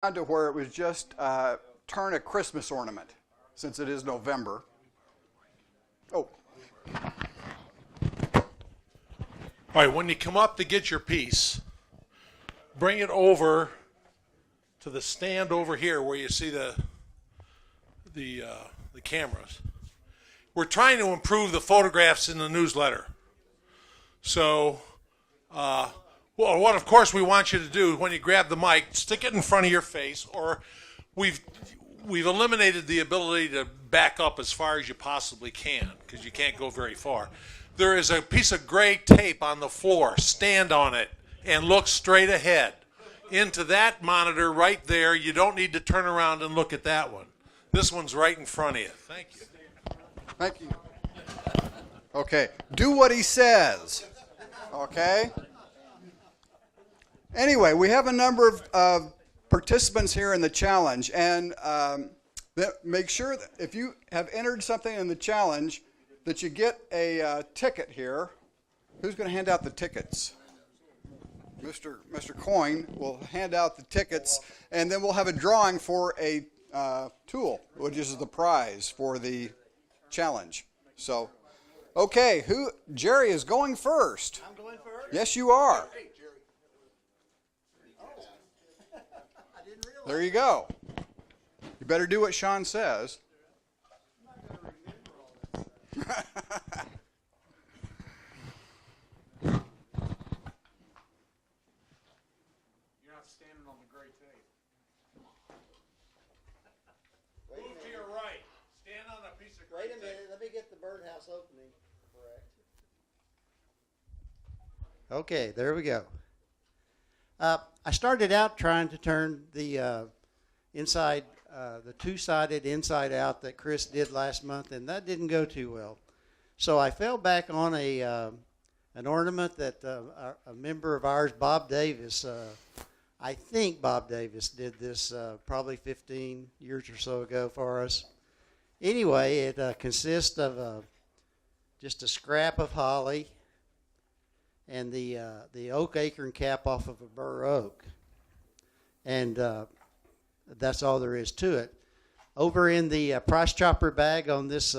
To where it was just turn a Christmas ornament, since it is November. Oh, All right, when you come up to get your piece, bring it over to the stand over here where you see the cameras. We're trying to improve the photographs in the newsletter. So, well, what of course we want you to do when you grab the mic, stick it in front of your face, or we've eliminated the ability to back up as far as you possibly can because you can't go very far. There is a piece of gray tape on the floor. Stand on it and look straight ahead into that monitor right there. You don't need to turn around and look at that one. This one's right in front of you. Thank you. thank you. Okay, do what he says. Okay? Anyway, we have a number of participants here in the challenge, and make sure that if you have entered something in the challenge, that you get a ticket here. Who's going to hand out the tickets? Mr. Coyne will hand out the tickets, and then we'll have a drawing for a tool, which is the prize for the challenge. So, okay, Jerry is going first. I'm going first? Yes, you are. Hey, Jerry. Oh. I didn't realize. There you go. You better do what Sean says. You're not standing on the gray tape. Move to your right. Stand on a piece of gray Wait a tape. minute, let me get the birdhouse opening correct. Okay, there we go. I started out trying to turn the inside, the two-sided inside out that Chris did last month, and that didn't go too well. So I fell back on an ornament that a member of ours, Bob Davis, I think Bob Davis did this probably 15 years or so ago for us. Anyway, it consists of just a scrap of holly and the oak acorn cap off of a bur oak. And that's all there is to it. Over in the price chopper bag on this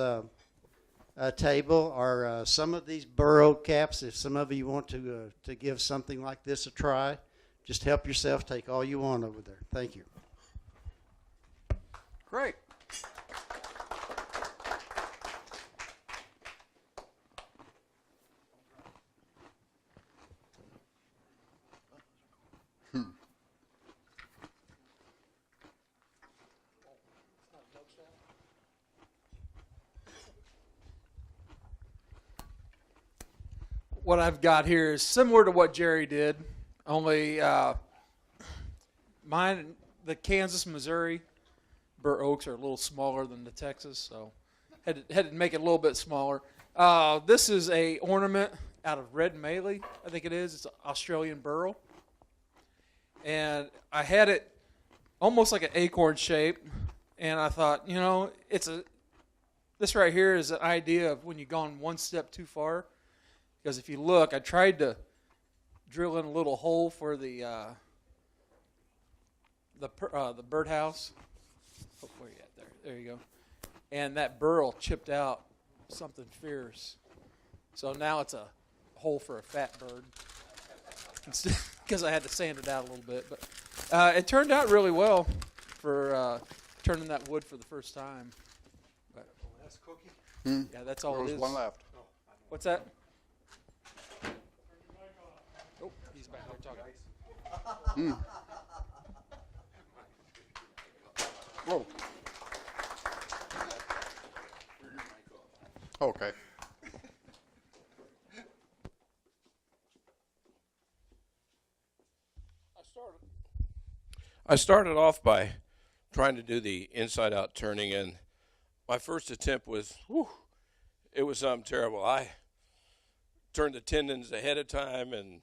table are some of these bur oak caps. If some of you want to give something like this a try, just help yourself. Take all you want over there. Thank you. Great. What I've got here is similar to what Jerry did, only mine, the Kansas, Missouri bur oaks are a little smaller than the Texas, so had to make it a little bit smaller. This is a ornament out of red mallee, I think it is. It's an Australian burl, and I had it almost like an acorn shape, and I thought, this right here is an idea of when you've gone one step too far. Because if you look, I tried to drill in a little hole for the birdhouse. Oh, where you at there? There you go. And that burl chipped out something fierce. So now it's a hole for a fat bird. Because I had to sand it out a little bit, but it turned out really well for turning that wood for the first time. But, That's cookie. yeah, that's all it There's is. one left. What's that? Oh, he's back there talking. Whoa. Okay. I started off by trying to do the inside-out turning, and my first attempt was, it was something terrible. I turned the tendons ahead of time and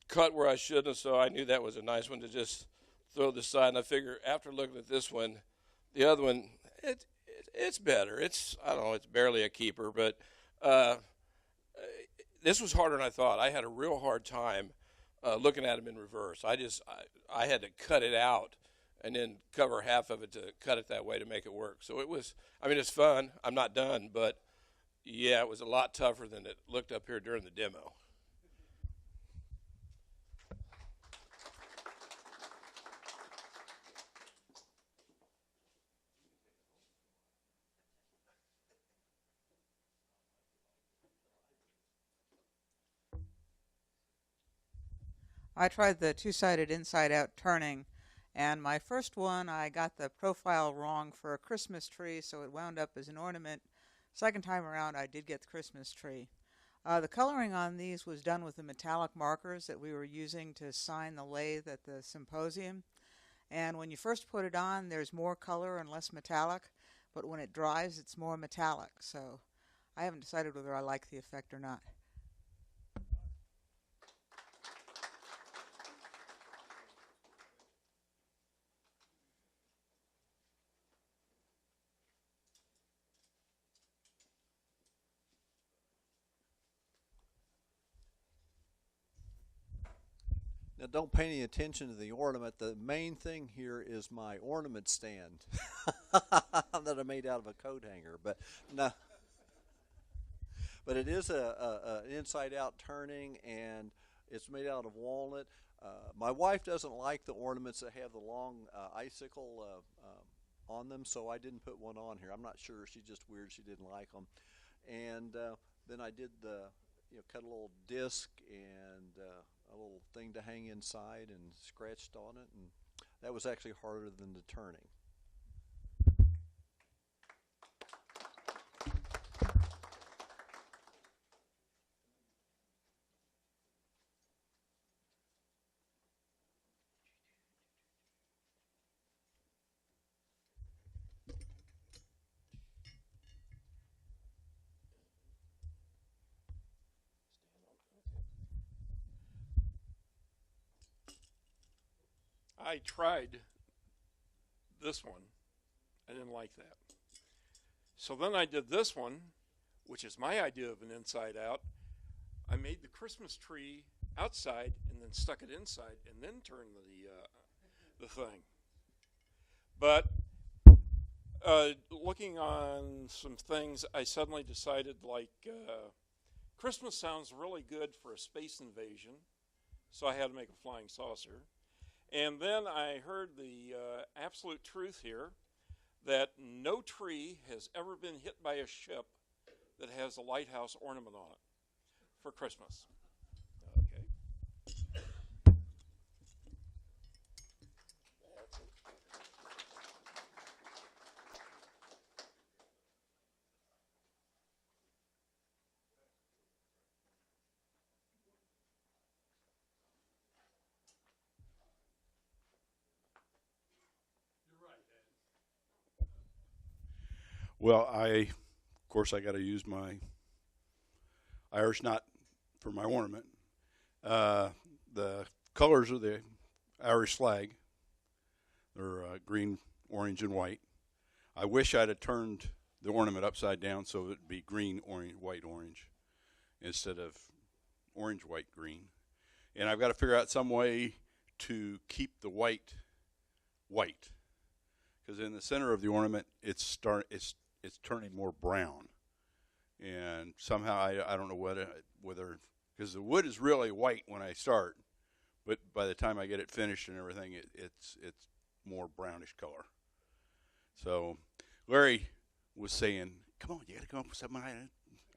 cut where I shouldn't, so I knew that was a nice one to just throw this side. And I figure after looking at this one, the other one, it's better. I don't know, it's barely a keeper, but this was harder than I thought. I had a real hard time looking at them in reverse. I had to cut it out and then cover half of it to cut it that way to make it work. So it was, I mean, it's fun. I'm not done, but yeah, it was a lot tougher than it looked up here during the demo. I tried the two-sided inside-out turning, and my first one I got the profile wrong for a Christmas tree, so it wound up as an ornament. Second time around, I did get the Christmas tree. The coloring on these was done with the metallic markers that we were using to sign the lathe at the symposium. And when you first put it on, there's more color and less metallic, but when it dries, it's more metallic. So I haven't decided whether I like the effect or not. Now, don't pay any attention to the ornament. The main thing here is my ornament stand that I made out of a coat hanger. But no, but it is an inside-out turning, and it's made out of walnut. My wife doesn't like the ornaments that have the long icicle on them, so I didn't put one on here. I'm not sure. She's just weird. She didn't like them. And then I did cut a little disc and a little thing to hang inside and scratched on it, and that was actually harder than the turning. I tried this one. I didn't like that. So then I did this one, which is my idea of an inside out. I made the Christmas tree outside and then stuck it inside and then turned the thing. But looking on some things, I suddenly decided Christmas sounds really good for a space invasion, so I had to make a flying saucer. And then I heard the absolute truth here that no tree has ever been hit by a ship that has a lighthouse ornament on it for Christmas. Okay. Well, of course, I got to use my Irish knot for my ornament. The colors of the Irish flag are green, orange, and white. I wish I'd have turned the ornament upside down so it'd be green, orange, white, orange, instead of orange, white, green. And I've got to figure out some way to keep the white white, because in the center of the ornament it's turning more brown, and somehow I don't know whether because the wood is really white when I start, but by the time I get it finished and everything, it's more brownish color. So Larry was saying, "Come on, you got to come up with something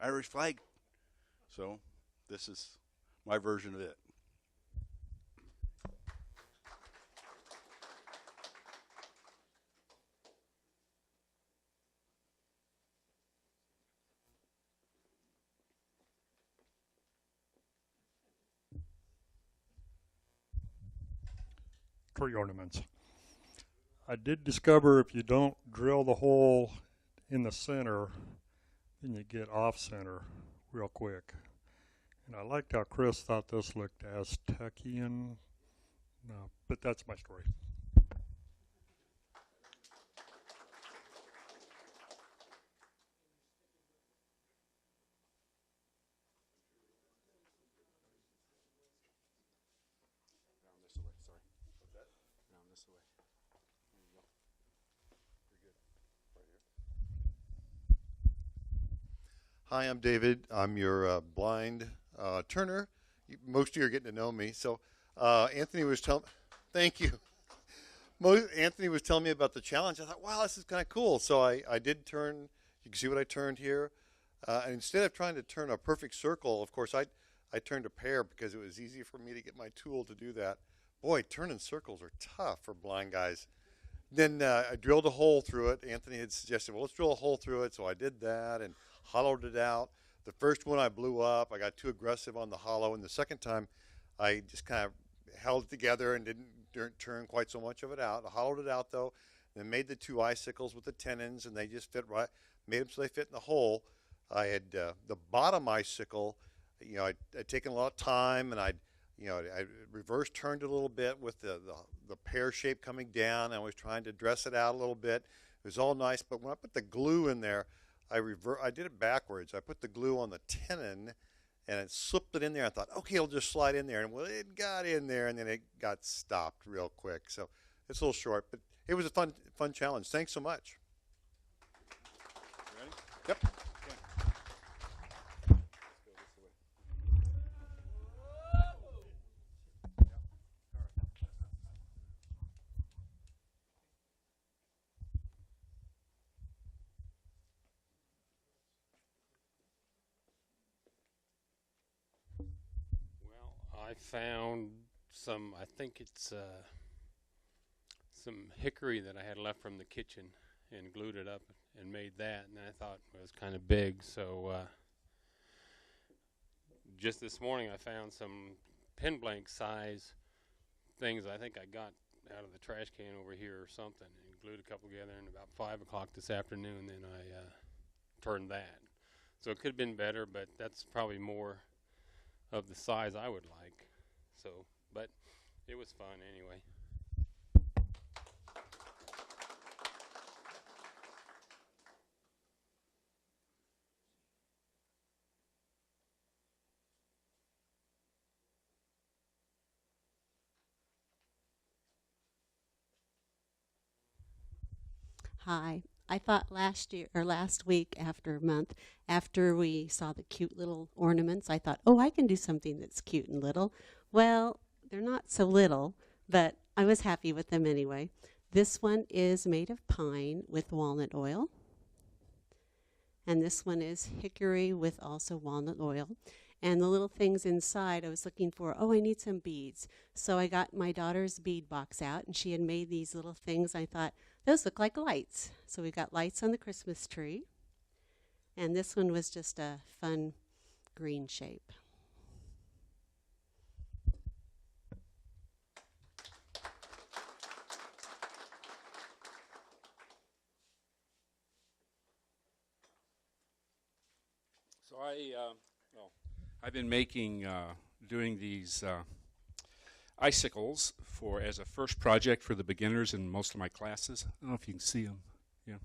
Irish flag." So this is my version of it. Tree ornaments. I did discover if you don't drill the hole in the center, then you get off center real quick. And I liked how Chris thought this looked Aztecian. No, but that's my story. this way. There you go. You're good. Right here. Hi, I'm David. I'm your blind turner. Most of you are getting to know me. So Anthony was telling, thank you. Anthony was telling me about the challenge. I thought, wow, this is kind of cool. So I did turn. You can see what I turned here. And instead of trying to turn a perfect circle, of course, I turned a pair because it was easy for me to get my tool to do that. Boy, turning circles are tough for blind guys. Then I drilled a hole through it. Anthony had suggested, well, let's drill a hole through it. So I did that and hollowed it out. The first one I blew up. I got too aggressive on the hollow. And the second time, I just kind of held it together and didn't turn quite so much of it out. I hollowed it out, though, and made the two icicles with the tenons, and they just fit right, made them so they fit in the hole. I had the bottom icicle, you know, I'd taken a lot of time, and I reverse turned it a little bit with the pear shape coming down. I was trying to dress it out a little bit. It was all nice, but when I put the glue in there, I did it backwards. I put the glue on the tenon, and it slipped it in there. I thought, okay, it'll just slide in there. And well, it got in there, and then it got stopped real quick. So it's a little short, but it was a fun challenge. Thanks so much. Ready? Yep. I found some, I think it's some hickory that I had left from the kitchen and glued it up and made that, and I thought it was kind of big, so just this morning I found some pin blank size things I think I got out of the trash can over here or something, and glued a couple together, and about 5 o'clock this afternoon then I turned that. So it could have been better, but that's probably more of the size I would like. So, but it was fun anyway. Hi. I thought last week after we saw the cute little ornaments, I thought, oh, I can do something that's cute and little. Well, they're not so little, but I was happy with them anyway. This one is made of pine with walnut oil. And this one is hickory with also walnut oil. And the little things inside, I was looking for, oh, I need some beads. So I got my daughter's bead box out, and she had made these little things. I thought, those look like lights. So we got lights on the Christmas tree. And this one was just a fun green shape. So I've been making, doing these icicles as a first project for the beginners in most of my classes. I don't know if you can see them. Yeah.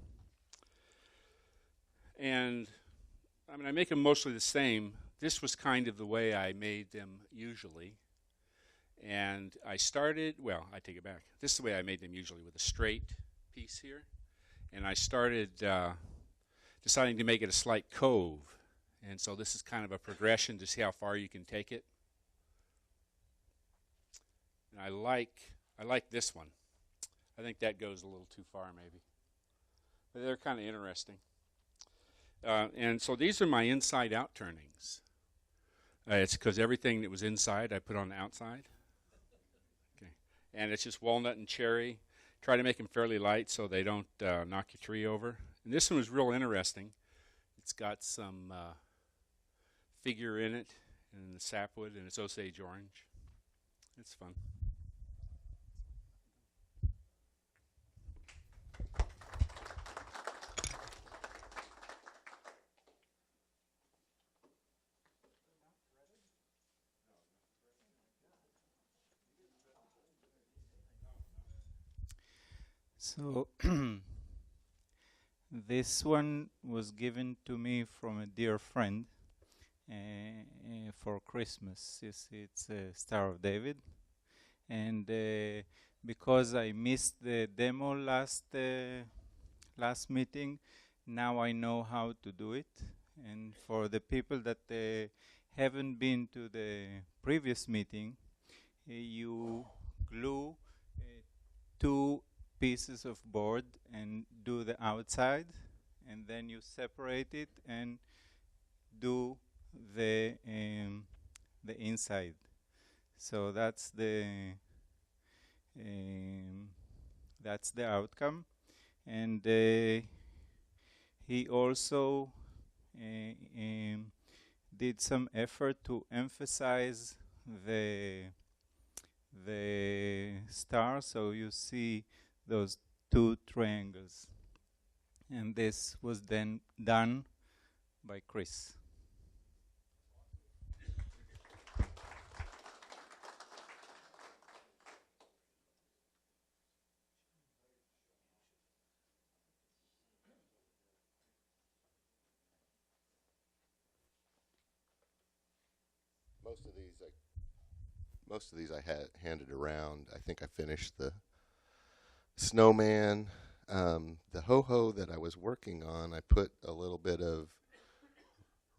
And I mean, I make them mostly the same. This was kind of the way I made them usually. And I started, well, I take it back. This is the way I made them usually, with a straight piece here. And I started deciding to make it a slight cove. And so this is kind of a progression to see how far you can take it. And I like this one. I think that goes a little too far maybe. But they're kind of interesting. And so these are my inside-out turnings. It's because everything that was inside I put on the outside. Okay. And it's just walnut and cherry. Try to make them fairly light so they don't knock your tree over. And this one was real interesting. It's got some figure in it, and the sapwood, and it's Osage orange. It's fun. So this one was given to me from a dear friend for Christmas. It's a Star of David, and because I missed the demo last meeting, now I know how to do it. And for the people that haven't been to the previous meeting, you glue two pieces of board and do the outside, and then you separate it and do the inside. So that's the outcome. And he also did some effort to emphasize the star, so you see those two triangles. And this was then done by Chris. Most of these I had handed around. I think I finished the snowman. The ho-ho that I was working on, I put a little bit of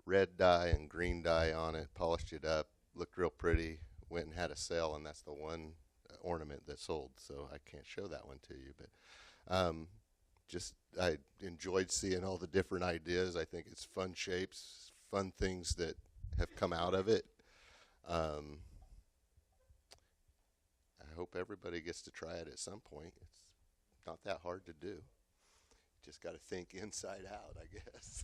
red dye and green dye on it, polished it up, looked real pretty, went and had a sale, and that's the one ornament that sold. So I can't show that one to you, but just I enjoyed seeing all the different ideas. I think it's fun shapes, fun things that have come out of it. I hope everybody gets to try it at some point. It's not that hard to do. Just got to think inside out, I guess.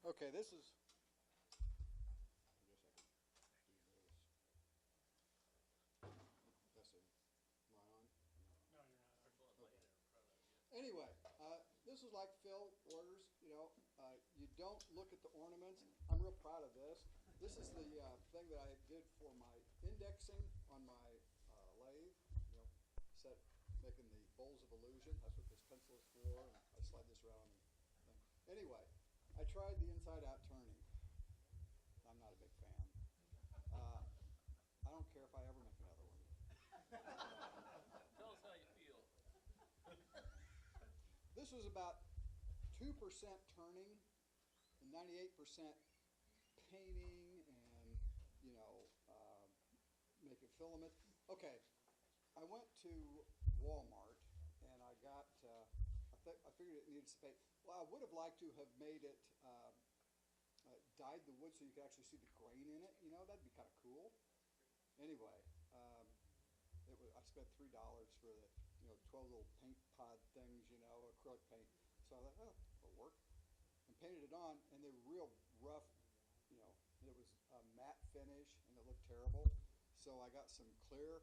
Okay, this is. Anyway, this is like Phil orders. You don't look at the ornaments. I'm real proud of this. This is the thing that I did for my indexing on my lathe. Making the bowls of illusion. That's what this pencil is for. And I slide this around. Anyway, I tried the inside-out turning. I'm not a big fan. I don't care if I ever make another one. Tell us how you feel. This was about 2% turning and 98% painting and, making filament. Okay, I went to Walmart and I got, I figured it needed some paint. Well, I would have liked to have made it, dyed the wood so you could actually see the grain in it. That'd be kind of cool. Anyway, I spent $3 for the 12 little paint pod things, acrylic paint. So I thought, it'll work. And painted it on, and they were real rough, it was a matte finish, and it looked terrible. So I got some clear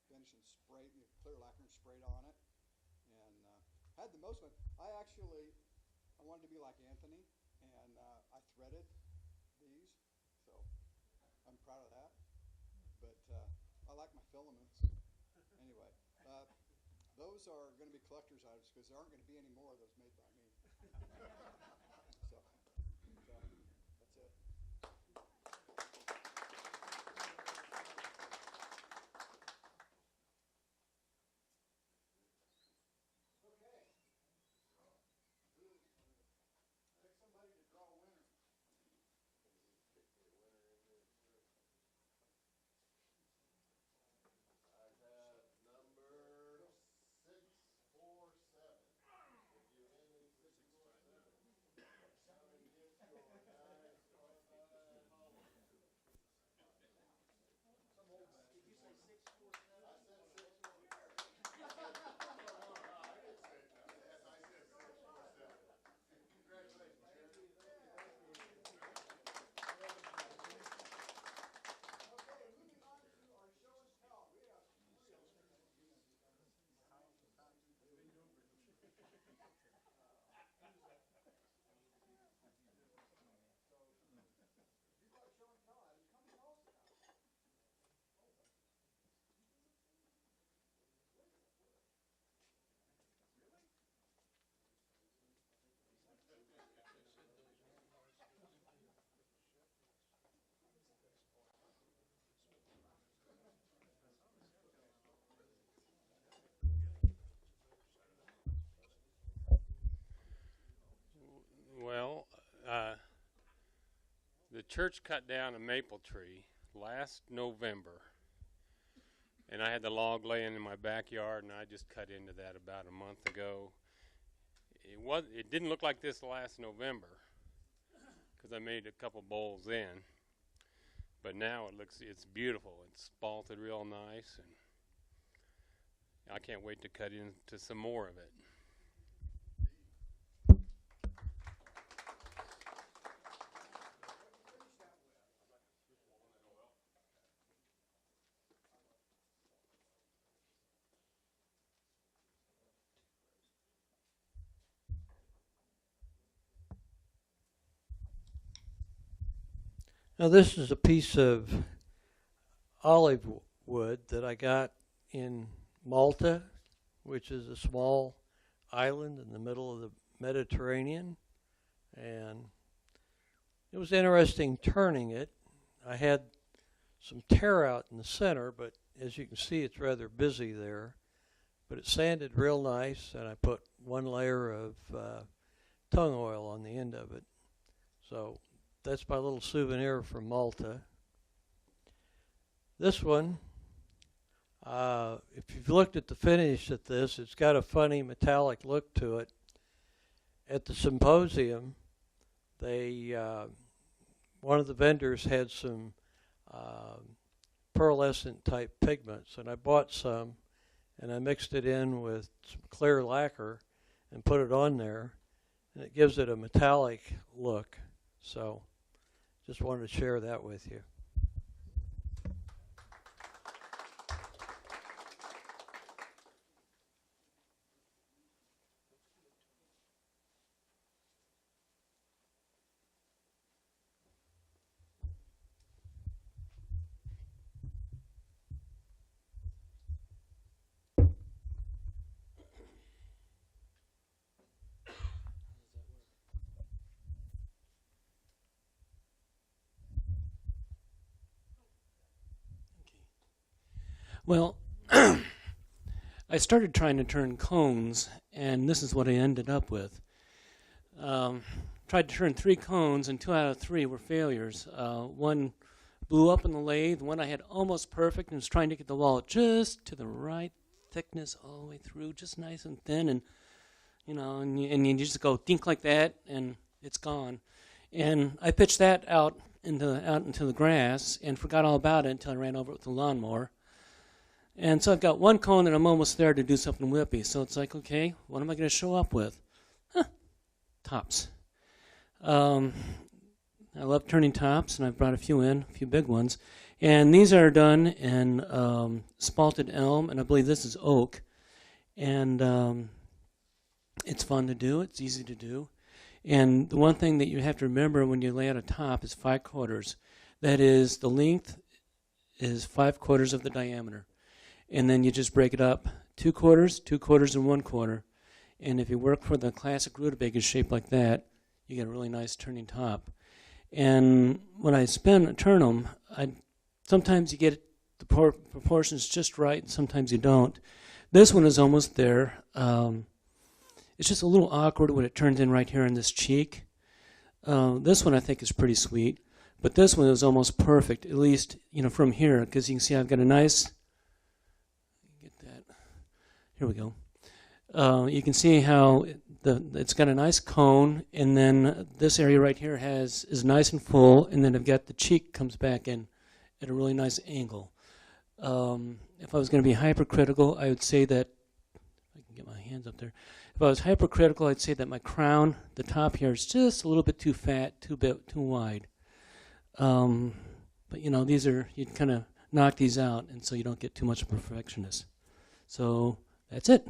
finish and sprayed, clear lacquer and sprayed on it, and had the most fun. I wanted to be like Anthony, and I threaded these, so I'm proud of that. But I like my filaments. Anyway, those are going to be collector's items because there aren't going to be any more of those made by me. So that's it. Okay. Pick somebody to draw a winner. church cut down a maple tree last November, and I had the log laying in my backyard, and I just cut into that about a month ago. It didn't look like this last November because I made a couple bowls in, but now it's beautiful. It's spalted real nice, and I can't wait to cut into some more of it. Now this is a piece of olive wood that I got in Malta, which is a small island in the middle of the Mediterranean, and it was interesting turning it. I had some tear out in the center, but as you can see it's rather busy there, but it sanded real nice, and I put one layer of tung oil on the end of it. So that's my little souvenir from Malta. This one, if you've looked at the finish at this, it's got a funny metallic look to it. At the symposium, one of the vendors had some pearlescent type pigments, and I bought some, and I mixed it in with some clear lacquer and put it on there, and it gives it a metallic look. So just wanted to share that with you. Well, I started trying to turn cones, and this is what I ended up with. Tried to turn 3 cones, and 2 out of 3 were failures. One blew up in the lathe. One I had almost perfect, and was trying to get the wall just to the right thickness all the way through, just nice and thin, and you just go dink like that, and it's gone. And I pitched that out into the grass, and forgot all about it until I ran over it with the lawnmower. And so I've got one cone, and I'm almost there to do something whippy. So it's like, okay, what am I going to show up with? Tops. I love turning tops, and I've brought a few big ones. And these are done in spalted elm, and I believe this is oak. And it's fun to do. It's easy to do. And the one thing that you have to remember when you lay out a top is 5/4. That is, the length is 5/4 of the diameter. And then you just break it up 2/4, 2/4, and 1/4. And if you work for the classic rutabaga shape like that, you get a really nice turning top. And when I turn them, sometimes you get the proportions just right, and sometimes you don't. This one is almost there. It's just a little awkward when it turns in right here in this cheek. This one I think is pretty sweet, but this one is almost perfect, at least from here, because you can see I've got a nice. Here we go. You can see how it's got a nice cone, and then this area right here is nice and full, and then I've got the cheek comes back in at a really nice angle. If I was going to be hypercritical, I would say that, if I can get my hands up there, if I was hypercritical, I'd say that my crown, the top here, is just a little bit too fat, too wide. But these are, you kind of knock these out, and so you don't get too much of a perfectionist. So that's it.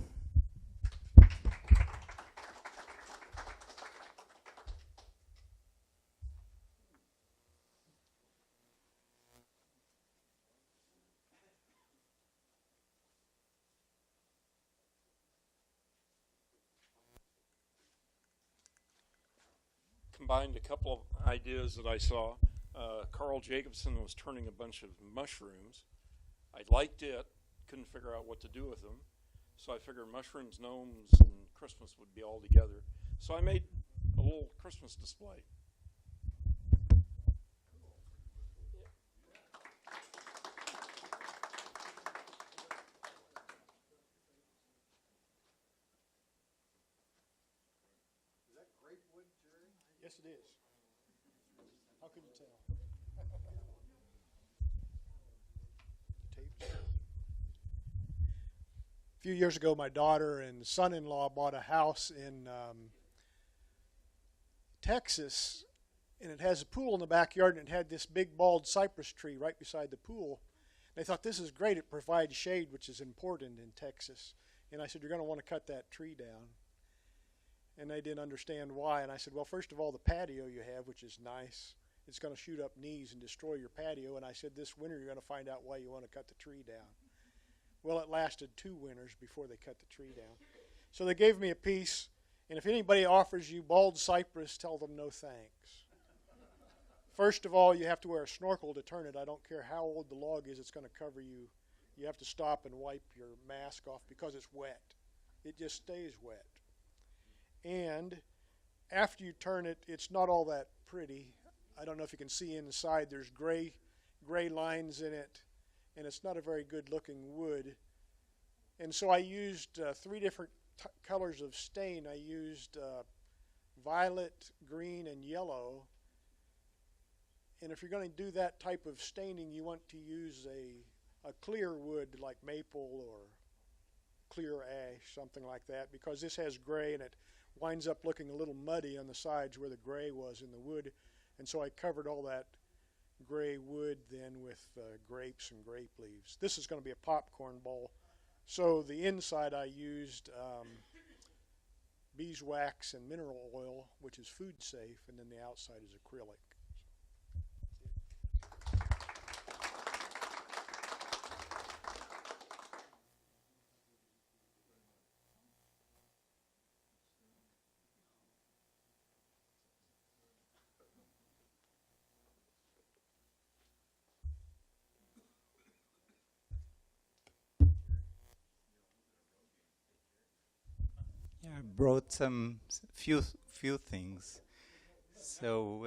Combined a couple of ideas that I saw. Carl Jacobson was turning a bunch of mushrooms. I liked it, couldn't figure out what to do with them. So I figured mushrooms, gnomes, and Christmas would be all together. So I made a little Christmas display. Yes, it is. How could you tell? Tapes. A few years ago, my daughter and son-in-law bought a house in Texas, and it has a pool in the backyard, and it had this big bald cypress tree right beside the pool. They thought, this is great. It provides shade, which is important in Texas. And I said, you're going to want to cut that tree down. And they didn't understand why. And I said, well, first of all, the patio you have, which is nice, it's going to shoot up knees and destroy your patio. And I said, this winter you're going to find out why you want to cut the tree down. Well, it lasted 2 winters before they cut the tree down. So they gave me a piece. And if anybody offers you bald cypress, tell them no thanks. First of all, you have to wear a snorkel to turn it. I don't care how old the log is, it's going to cover you. You have to stop and wipe your mask off because it's wet. It just stays wet. And after you turn it, it's not all that pretty. I don't know if you can see inside. There's gray lines in it, and it's not a very good-looking wood. And so I used 3 different colors of stain. I used violet, green, and yellow. And if you're going to do that type of staining, you want to use a clear wood like maple or clear ash, something like that, because this has gray and it winds up looking a little muddy on the sides where the gray was in the wood. And so I covered all that gray wood then with grapes and grape leaves. This is going to be a popcorn bowl. So the inside I used beeswax and mineral oil, which is food safe, and then the outside is acrylic. I brought some few things. So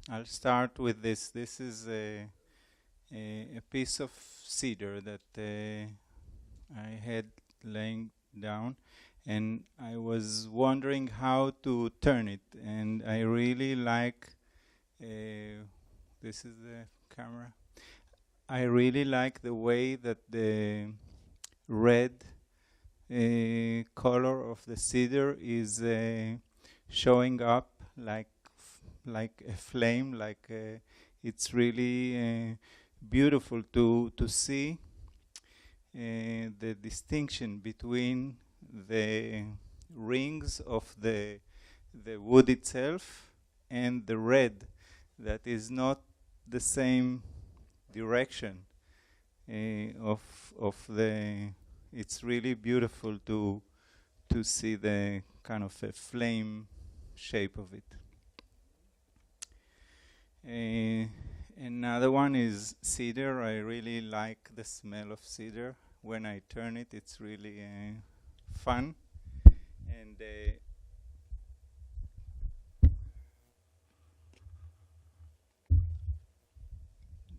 I'll start with this. This is a piece of cedar that I had laying down, and I was wondering how to turn it. And I really like. This is the camera. I really like the way that the red color of the cedar is showing up like a flame, like it's really beautiful to see the distinction between the rings of the wood itself and the red that is not the same direction of the. It's really beautiful to see the kind of a flame shape of it. Another one is cedar. I really like the smell of cedar. When I turn it, it's really fun. And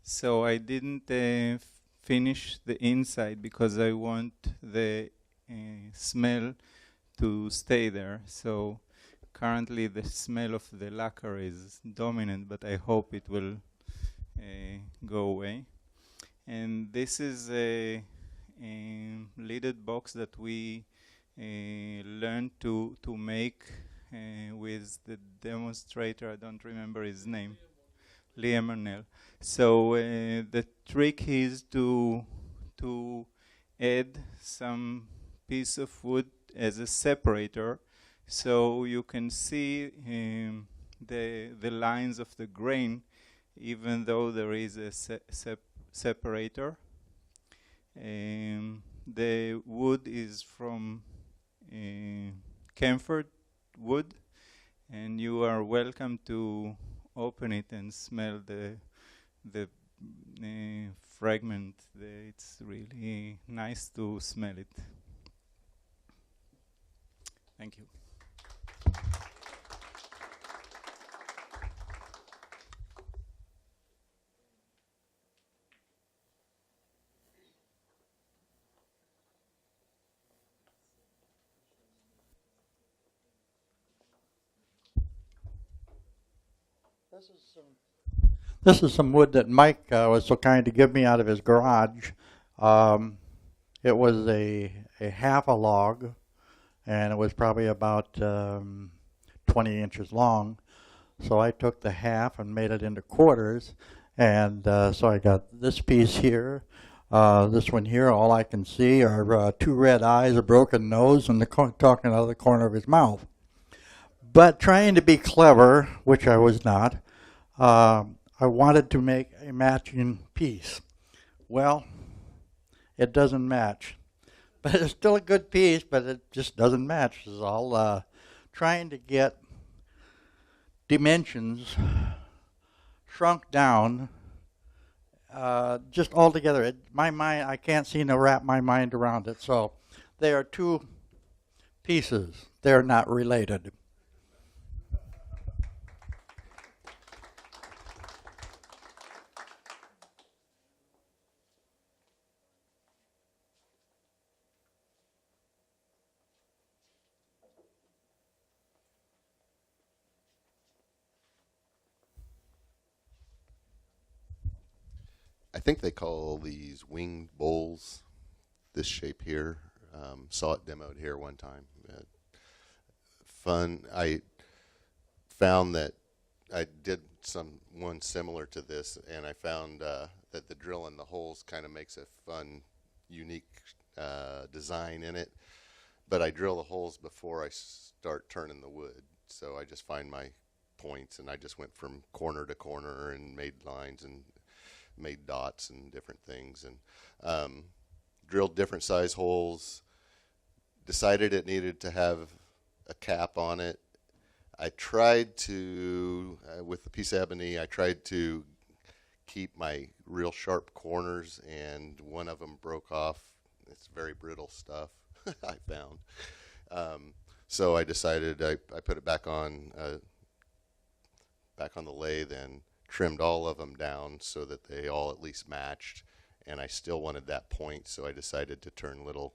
so I didn't finish the inside because I want the smell to stay there. So currently the smell of the lacquer is dominant, but I hope it will go away. And this is a lidded box that we learned to make with the demonstrator. I don't remember his name. Liam Arnell. So the trick is to add some piece of wood as a separator, so you can see the lines of the grain, even though there is a separator. The wood is from camphor wood, and you are welcome to open it and smell the fragment. It's really nice to smell it. Thank you. This is some wood that Mike was so kind to give me out of his garage. It was a half a log, and it was probably about 20 inches long. So I took the half and made it into quarters, and so I got this piece here. This one here, all I can see are two red eyes, a broken nose, and talking out of the corner of his mouth. But trying to be clever, which I was not, I wanted to make a matching piece. Well, it doesn't match. But it's still a good piece, but it just doesn't match. It's all trying to get dimensions shrunk down just all together. My mind, I can't seem to wrap my mind around it. So they are two pieces. They're not related. I think they call these winged bowls, this shape here. Saw it demoed here one time. Fun. I found that I did one similar to this, and I found that the drill in the holes kind of makes a fun, unique design in it. But I drill the holes before I start turning the wood, so I just find my points, and I just went from corner to corner and made lines and made dots and different things, and drilled different size holes. Decided it needed to have a cap on it. I tried to, with the piece of ebony, I tried to keep my real sharp corners, and one of them broke off. It's very brittle stuff, I found. So I decided I put it back on the lathe and trimmed all of them down so that they all at least matched, and I still wanted that point, so I decided to turn little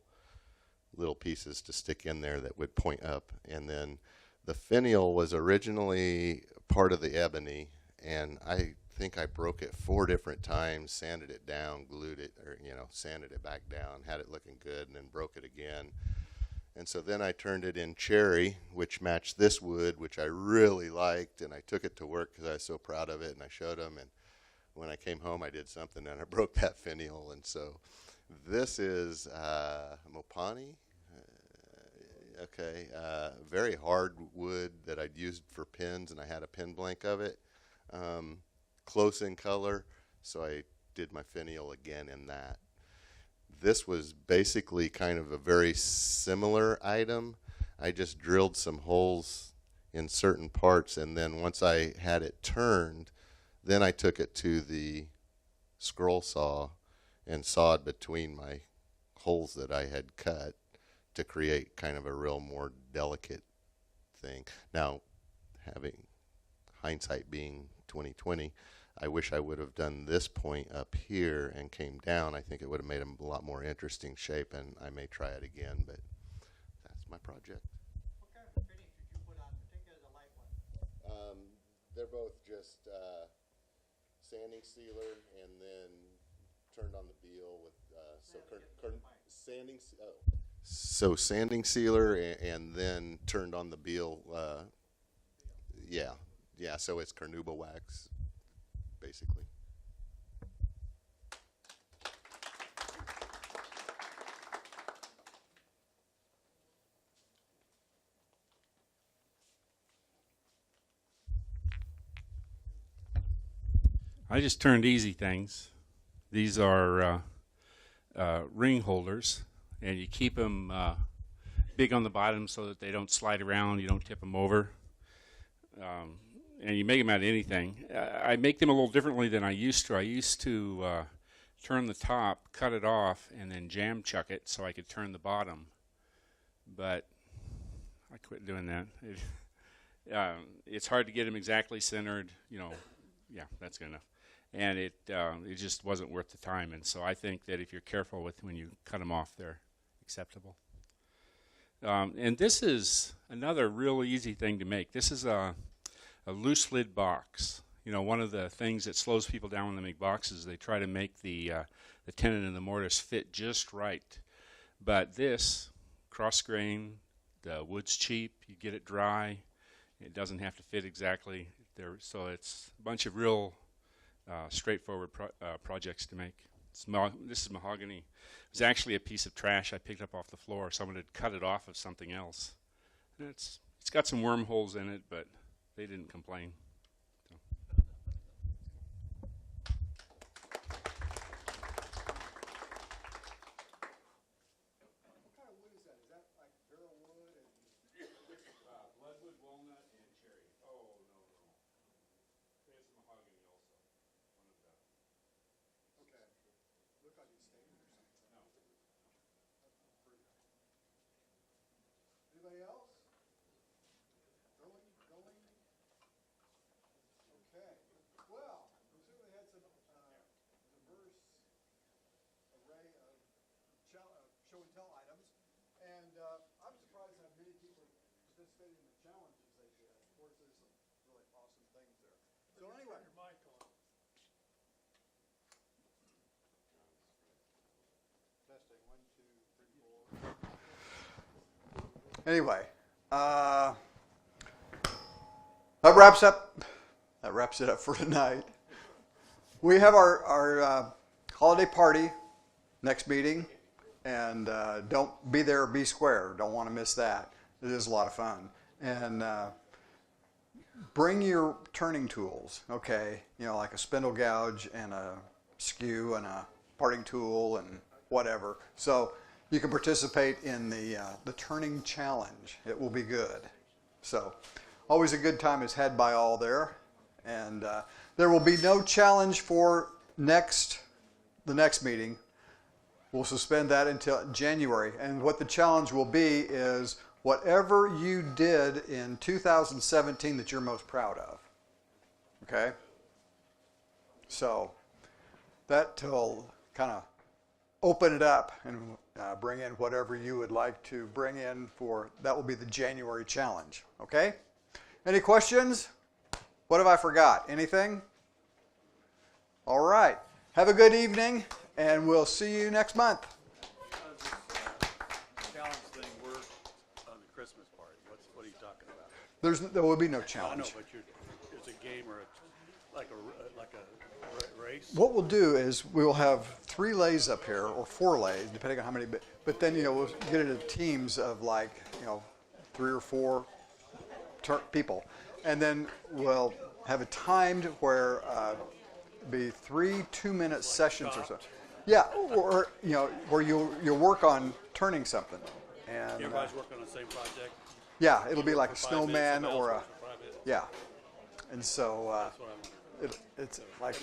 pieces to stick in there that would point up. And then the finial was originally part of the ebony, and I think I broke it 4 different times, sanded it down, glued it, or sanded it back down, had it looking good, and then broke it again. And so then I turned it in cherry, which matched this wood, which I really liked, and I took it to work because I was so proud of it, and I showed them, and when I came home I did something and I broke that finial. And so this is Mopani, very hard wood that I'd used for pins, and I had a pin blank of it, close in color, so I did my finial again in that. This was basically kind of a very similar item. I just drilled some holes in certain parts, and then once I had it turned, then I took it to the scroll saw and sawed between my holes that I had cut to create kind of a real more delicate thing. Now, having hindsight being 2020, I wish I would have done this point up here and came down. I think it would have made a lot more interesting shape, and I may try it again, but that's my project. What kind of finish did you put on, particularly the light one? They're both just sanding sealer and then turned on the Beal with sanding sealer and then turned on the Beal. Yeah. So it's carnauba wax, basically. I just turned easy things. These are ring holders, and you keep them big on the bottom so that they don't slide around, you don't tip them over. And you make them out of anything. I make them a little differently than I used to. I used to turn the top, cut it off, and then jam chuck it so I could turn the bottom. But I quit doing that. It's hard to get them exactly centered. Yeah, that's good enough. And it just wasn't worth the time. And so I think that if you're careful with when you cut them off, they're acceptable. And this is another real easy thing to make. This is a loose lid box, You know, one of the things that slows people down when they make boxes, they try to make the tenon and the mortise fit just right. But this, cross grain, the wood's cheap, you get it dry, it doesn't have to fit exactly there. So it's a bunch of real straightforward projects to make. This is mahogany. It was actually a piece of trash I picked up off the floor. Someone had cut it off of something else. And it's got some wormholes in it, but they didn't complain. Bloodwood, walnut, and cherry. Oh, no. There's mahogany also. One of the. Okay. Look like it's stained or something. No. Anybody else? Going? Okay. Well, we certainly had some diverse array of show and tell items, and I'm surprised how many people participated in the challenges they did. Of course, there's some really awesome things there. So anyway. Testing 1, 2, 3, 4. Anyway, that wraps it up for tonight. We have our holiday party next meeting, and don't be there or be square. Don't want to miss that. It is a lot of fun. And bring your turning tools, okay? You know, like a spindle gouge and a skew and a parting tool and whatever. So you can participate in the turning challenge. It will be good. So always a good time is had by all there. And there will be no challenge for the next meeting. We'll suspend that until January. And what the challenge will be is whatever you did in 2017 that you're most proud of. Okay? So that will kind of open it up and bring in whatever you would like to bring in for, that will be the January challenge. Okay? Any questions? What have I forgot? Anything? All right. Have a good evening, and we'll see you next month. Challenge thing, we're on the Christmas party. What are you talking about? There will be no I know, challenge. but it's a game or like a race. What we'll do is we will have 3 lays up here, or 4 lays, depending on how many. But then we'll get into teams of 3 or 4 people, and then we'll have it timed where be 3 2-minute sessions or so. Yeah, or where you'll work on turning something. And everybody's working on the same project. Yeah, it'll be like a snowman or a and so it's like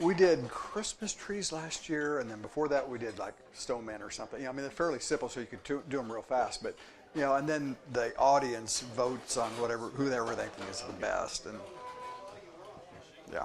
we did Christmas trees last year, and then before that we did like snowmen or something. I mean they're fairly simple, so you could do them real fast. But and then the audience votes on whoever they think is the best, and yeah.